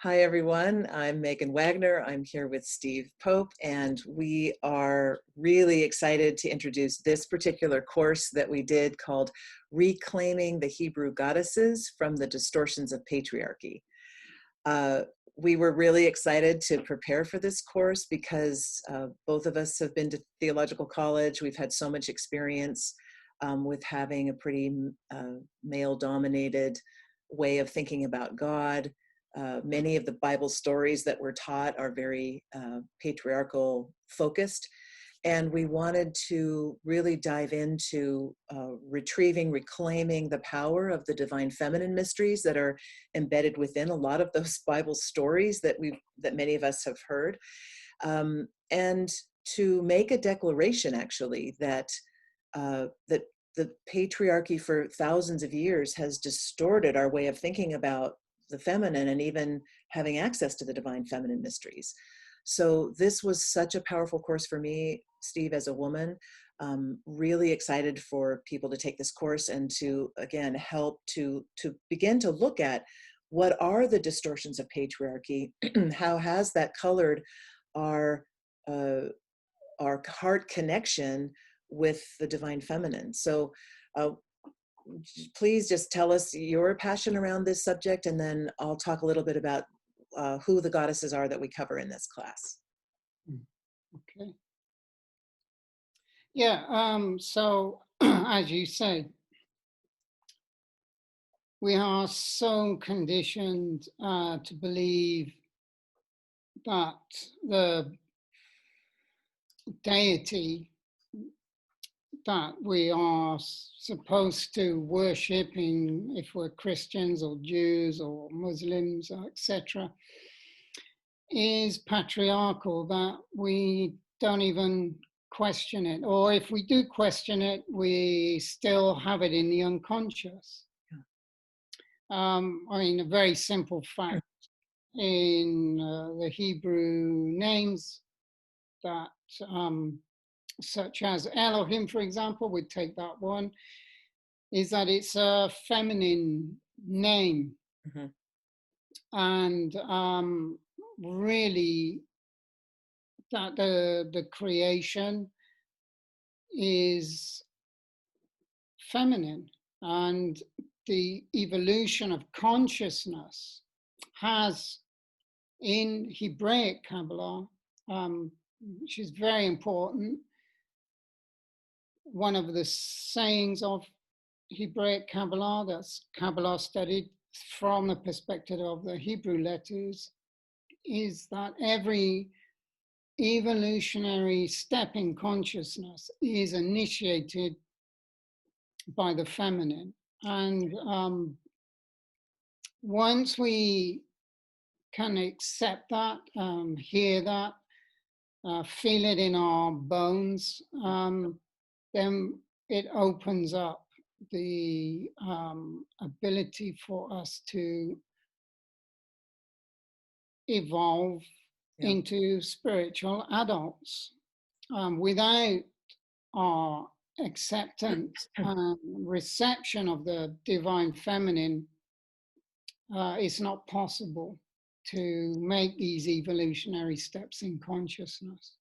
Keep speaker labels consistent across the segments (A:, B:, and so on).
A: Hi, everyone. I'm Megan Wagner. I'm here with Steve Pope, and we are really excited to introduce this particular course that we did called Reclaiming the Hebrew Goddesses from the Distortions of Patriarchy. Uh, we were really excited to prepare for this course because both of us have been to theological college. We've had so much experience with having a pretty male-dominated way of thinking about God. Many of the Bible stories that we're taught are very patriarchal focused. And we wanted to really dive into reclaiming the power of the divine feminine mysteries that are embedded within a lot of those Bible stories that many of us have heard. And to make a declaration, actually, that the patriarchy for thousands of years has distorted our way of thinking about the feminine and even having access to the divine feminine mysteries. So this was such a powerful course for me, Steve, as a woman. Really excited for people to take this course and to, again, help to begin to look at what are the distortions of patriarchy, how has that colored our heart connection with the divine feminine. So please just tell us your passion around this subject, and then I'll talk a little bit about who the goddesses are that we cover in this class.
B: Okay. Yeah, so as you say, we are so conditioned to believe that the deity that we are supposed to worship if we're Christians or Jews or Muslims, etc., is patriarchal, that we don't even question it. Or if we do question it, we still have it in the unconscious. I mean, a very simple fact in the Hebrew names that, such as Elohim, for example, we'd take that one, is that it's a feminine name.
A: Mm-hmm.
B: And really, that the creation is feminine, and the evolution of consciousness has, in Hebraic Kabbalah, which is very important, one of the sayings of Hebraic Kabbalah, that's Kabbalah studied from the perspective of the Hebrew letters, is that every evolutionary step in consciousness is initiated by the feminine. And once we can accept that, hear that, feel it in our bones, then it opens up the ability for us to evolve into spiritual adults. Without our acceptance and reception of the divine feminine, it's not possible to make these evolutionary steps in consciousness.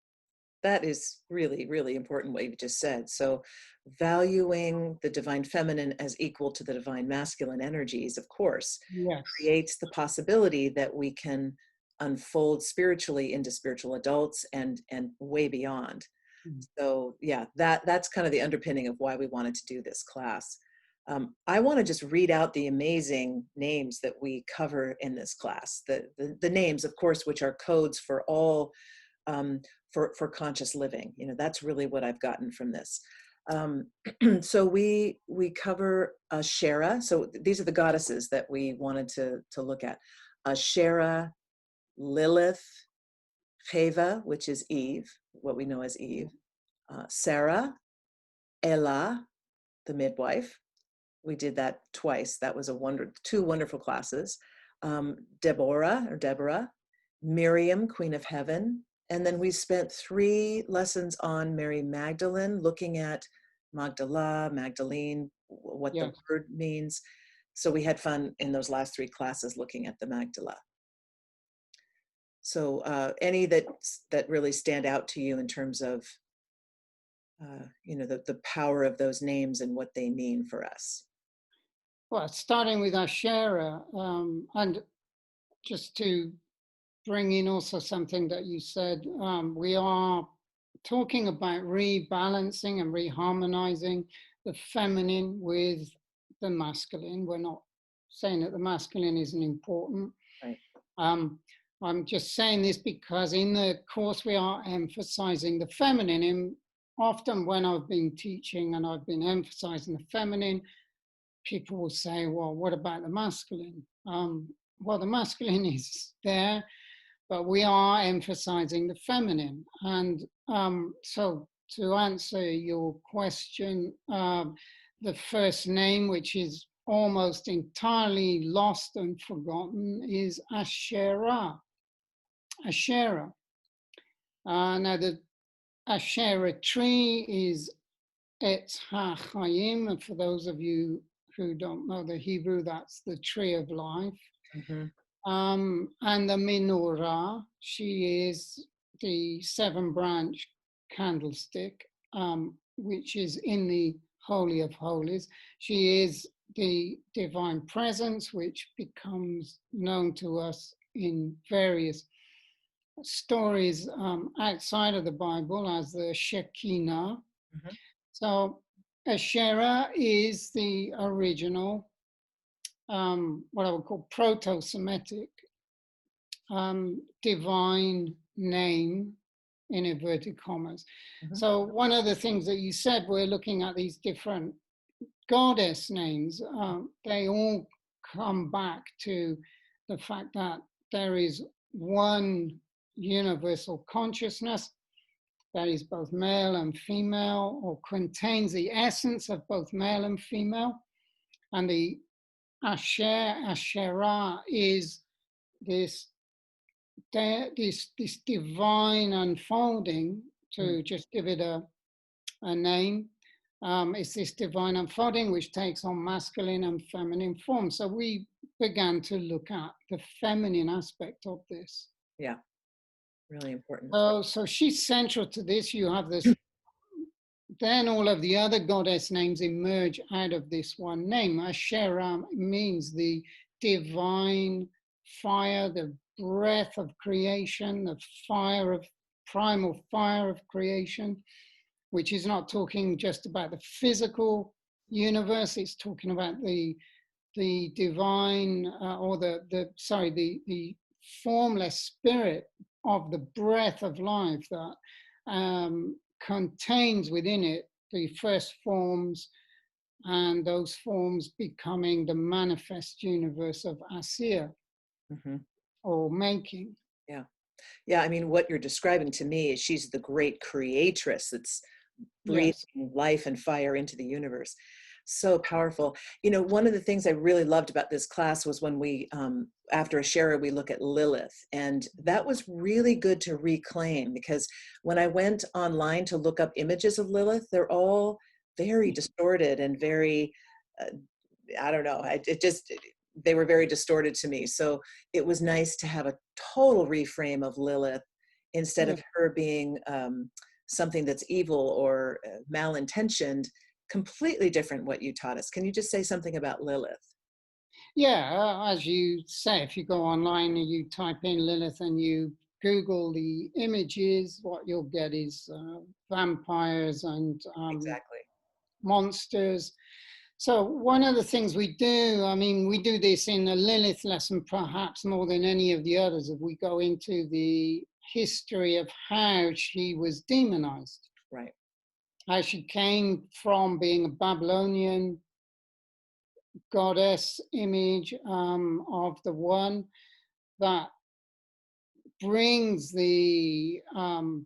A: That is really, really important what you just said. So valuing the divine feminine as equal to the divine masculine energies, of course,
B: Yes.
A: creates the possibility that we can unfold spiritually into spiritual adults and way beyond. So yeah, that's kind of the underpinning of why we wanted to do this class. I want to just read out the amazing names that we cover in this class. The names, of course, which are codes for all for conscious living. You know, that's really what I've gotten from this. So we cover Shera. So these are the goddesses that we wanted to look at. Shera, Lilith, Cheva, which is Eve, what we know as Eve. Sarah, Ella, the midwife. We did that twice. That was two wonderful classes. Deborah, Miriam, Queen of Heaven. And then we spent 3 lessons on Mary Magdalene, looking at Magdalene, what the word means. So we had fun in those last 3 classes looking at the Magdala. So any that really stand out to you in terms of the power of those names and what they mean for us.
B: Well, starting with Asherah, and just to bring in also something that you said, we are talking about rebalancing and reharmonizing the feminine with the masculine. We're not saying that the masculine isn't important.
A: Right.
B: I'm just saying this because in the course we are emphasizing the feminine. And often when I've been teaching and I've been emphasizing the feminine, people will say, well, what about the masculine? Well, the masculine is there, but we are emphasizing the feminine. And so to answer your question, the first name, which is almost entirely lost and forgotten, is Asherah. Asherah. Now the Asherah tree is Etz HaChaim, and for those of you who don't know the Hebrew, that's the tree of life.
A: Mm-hmm.
B: And the menorah, she is the 7-branch candlestick, which is in the Holy of Holies. She is the divine presence, which becomes known to us in various stories outside of the Bible as the Shekinah.
A: Mm-hmm.
B: So Asherah is the original, what I would call proto-Semitic divine name in inverted commas.
A: Mm-hmm.
B: So one of the things that you said, we're looking at these different goddess names. They all come back to the fact that there is one universal consciousness that is both male and female, or contains the essence of both male and female. And the Asherah is this divine unfolding, to just give it a name. It's this divine unfolding which takes on masculine and feminine form. So we began to look at the feminine aspect of this.
A: Yeah, really important.
B: So she's central to this. You have this, then all of the other goddess names emerge out of this one name. Asherah means the divine fire, the breath of creation, the fire of primal fire of creation, which is not talking just about the physical universe. It's talking about the divine or the formless spirit of the breath of life that contains within it the first forms, and those forms becoming the manifest universe of Asiya, or making.
A: Yeah. Yeah. I mean, what you're describing to me is she's the great creatress that's breathing life and fire into the universe. So powerful. One of the things I really loved about this class was when we, after Asherah, we look at Lilith. And that was really good to reclaim, because when I went online to look up images of Lilith, they're all very distorted and very, I don't know, they were very distorted to me. So it was nice to have a total reframe of Lilith, instead of her being something that's evil or malintentioned. Completely different what you taught us. Can you just say something about Lilith?
B: Yeah, as you say, if you go online and you type in Lilith and you Google the images, what you'll get is vampires and
A: Exactly.
B: monsters. So one of the things we do, we do this in the Lilith lesson perhaps more than any of the others, if we go into the history of how she was demonized.
A: Right.
B: How she came from being a Babylonian goddess image of the one that brings the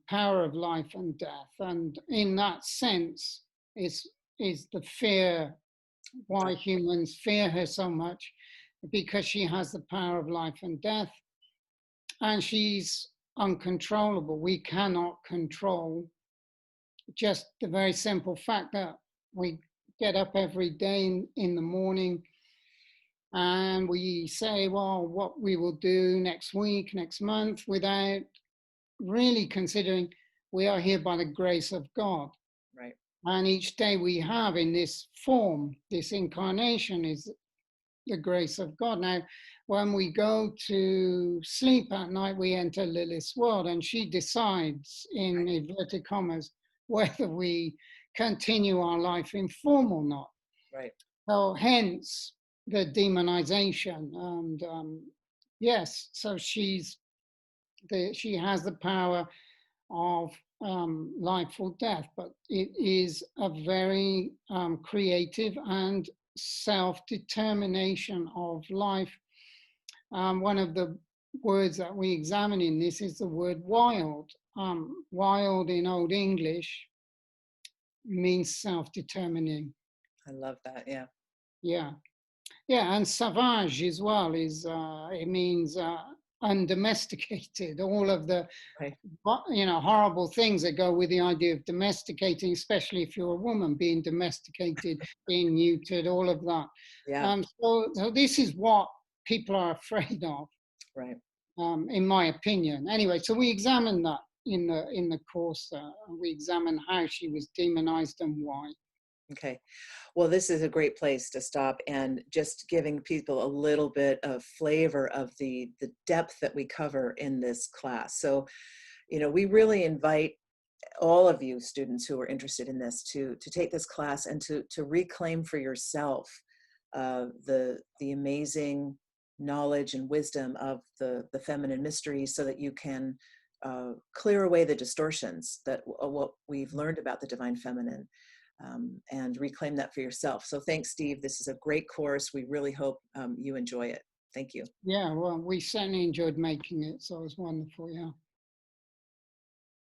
B: power of life and death. And in that sense, is the fear, why humans fear her so much, because she has the power of life and death. And she's uncontrollable. We cannot control just the very simple fact that we get up every day in the morning and we say, well, what we will do next week, next month, without really considering we are here by the grace of God.
A: Right.
B: And each day we have in this form, this incarnation, is the grace of God. Now, when we go to sleep at night, we enter Lilith's world, and she decides, in inverted commas, whether we continue our life in form or not.
A: Right.
B: So, hence the demonization. And yes, so she has the power of life or death, but it is a very creative and self-determination of life. One of the words that we examine in this is the word wild. Wild in Old English means self-determining.
A: I love that. Yeah.
B: Yeah. Yeah, and savage as well is, it means undomesticated. All of the
A: Right.
B: horrible things that go with the idea of domesticating, especially if you're a woman, being domesticated, being neutered, all of that.
A: Yeah.
B: So this is what people are afraid of,
A: Right.
B: in my opinion. Anyway, so we examine that in the course. We examine how she was demonized and why.
A: Okay. Well, this is a great place to stop, and just giving people a little bit of flavor of the depth that we cover in this class. So, we really invite all of you students who are interested in this to take this class and to reclaim for yourself the amazing knowledge and wisdom of the feminine mysteries, so that you can clear away the distortions that what we've learned about the divine feminine, and reclaim that for yourself. So thanks, Steve. This is a great course. We really hope you enjoy it. Thank you.
B: Yeah, well, we certainly enjoyed making it, so it was wonderful. Yeah.